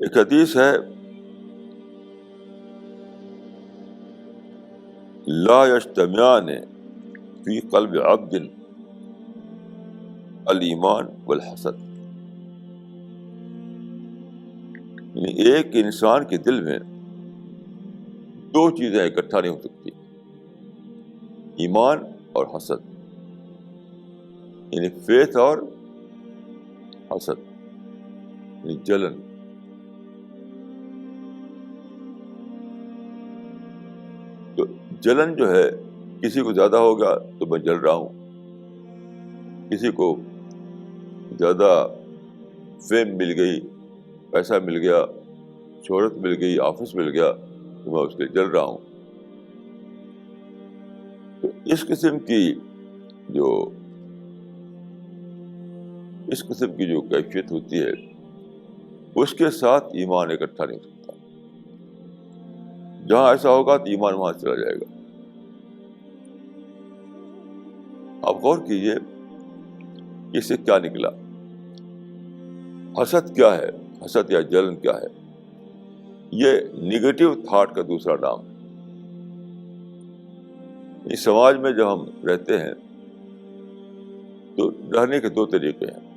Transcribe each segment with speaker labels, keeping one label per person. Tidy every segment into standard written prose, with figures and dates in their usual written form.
Speaker 1: ایک حدیث ہے، لا یجتمعان فی قلب عبد الایمان والحسد، یعنی ایک انسان کے دل میں دو چیزیں اکٹھا نہیں ہو سکتی، ایمان اور حسد، یعنی فیتھ اور حسد، یعنی جلن۔ تو جلن جو ہے، کسی کو زیادہ ہوگا تو میں جل رہا ہوں، کسی کو زیادہ فیم مل گئی، پیسہ مل گیا، شہرت مل گئی، آفس مل گیا، تو میں اس کے جل رہا ہوں۔ تو اس قسم کی جو کیفیت ہوتی ہے، اس کے ساتھ ایمان اکٹھا نہیں ہو سکتا۔ جہاں ایسا ہوگا تو ایمان وہاں چلا جائے گا۔ آپ غور کیجئے کہ اس سے کیا نکلا۔ حسد کیا ہے؟ حسد یا جلن کیا ہے؟ یہ نیگیٹو تھاٹ کا دوسرا نام ہے۔ اس سماج میں جب ہم رہتے ہیں تو رہنے کے دو طریقے ہیں،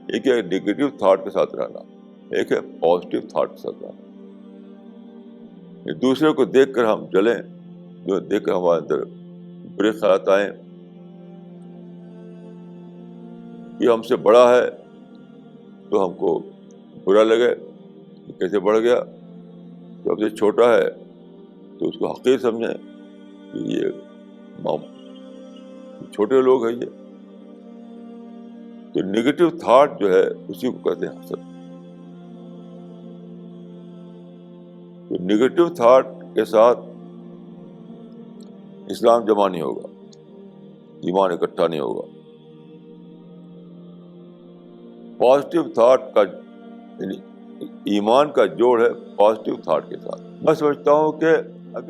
Speaker 1: ایک ہے نیگیٹو تھاٹ کے ساتھ رہنا، ایک ہے پازیٹیو تھاٹ کے ساتھ رہنا۔ دوسرے کو دیکھ کر ہم جلیں، جو دیکھ کر ہمارے اندر برے خیالات آئیں، یہ ہم سے بڑا ہے تو ہم کو برا لگے کہ کیسے بڑھ گیا، جو ہم سے چھوٹا ہے تو اس کو حقیر سمجھیں کہ یہ چھوٹے لوگ ہیں۔ یہ تو نیگیٹو تھاٹ جو ہے اسی کو کہتے ہیں حسد۔ تو نیگیٹو تھاٹ کے ساتھ اسلام جمع نہیں ہوگا، ایمان اکٹھا نہیں ہوگا۔ پازیٹیو تھاٹ کا یعنی ایمان کا جوڑ ہے پازیٹیو تھاٹ کے ساتھ۔ میں سمجھتا ہوں کہ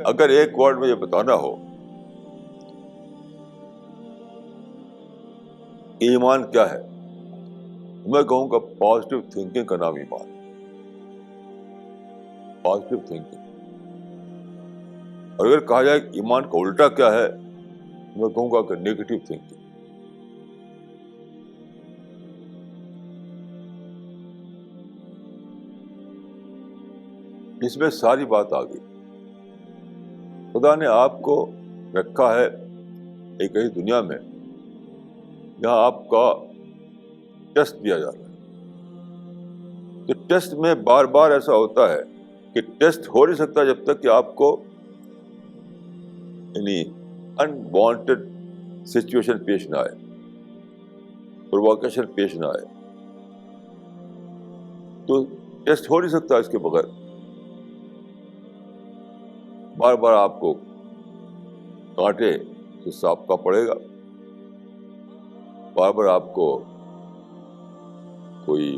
Speaker 1: اگر ایک ورڈ میں یہ بتانا ہو ایمان کیا ہے، میں کہوں گا پازیٹیو تھنکنگ کا نام ایمان، پازیٹیو تھنکنگ۔ اور اگر کہا جائے کہ ایمان کا الٹا کیا ہے، میں کہوں گا کہ نیگیٹو تھنکنگ۔ اس میں ساری بات آ گئی۔ خدا نے آپ کو رکھا ہے ایک ایسی دنیا میں جہاں آپ کا ٹیسٹ دیا جا رہا ہے۔ تو ٹیسٹ میں بار بار ایسا ہوتا ہے کہ ٹیسٹ ہو نہیں سکتا جب تک کہ آپ کو یعنی انوانٹیڈ سچویشن پیش نہ آئے، پرووکیشن پیش نہ آئے۔ تو ٹیسٹ ہو نہیں سکتا اس کے بغیر۔ بار بار آپ کو کانٹے سے سانپ کا پڑے گا، بار بار آپ کو کوئی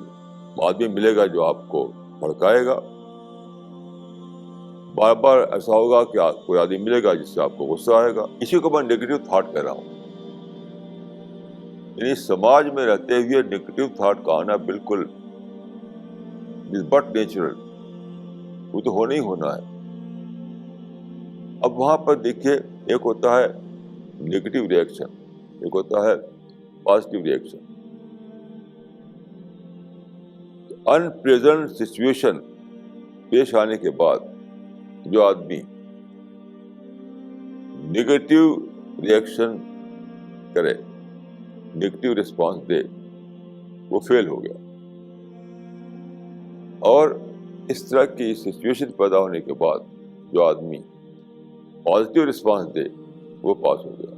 Speaker 1: آدمی ملے گا جو آپ کو بھڑکائے گا، بار بار ایسا ہوگا کہ کوئی آدمی ملے گا جس سے آپ کو غصہ آئے گا۔ اسی کو میں نیگیٹو تھاٹ کہہ رہا ہوں۔ یعنی سماج میں رہتے ہوئے نیگیٹو تھاٹ کا آنا بالکل بٹ نیچرل، وہ تو ہونا ہی ہونا ہے۔ اب وہاں پر دیکھیے، ایک ہوتا ہے نیگیٹو ری ایکشن، ایک ہوتا ہے positive reaction. In present situation پیش آنے کے بعد جو آدمی نیگیٹو ری ایکشن کرے، نیگیٹو رسپانس دے، وہ فیل ہو گیا۔ اور اس طرح کی سچویشن پیدا ہونے کے بعد جو آدمی پازیٹیو رسپانس دے، وہ پاس ہو گیا۔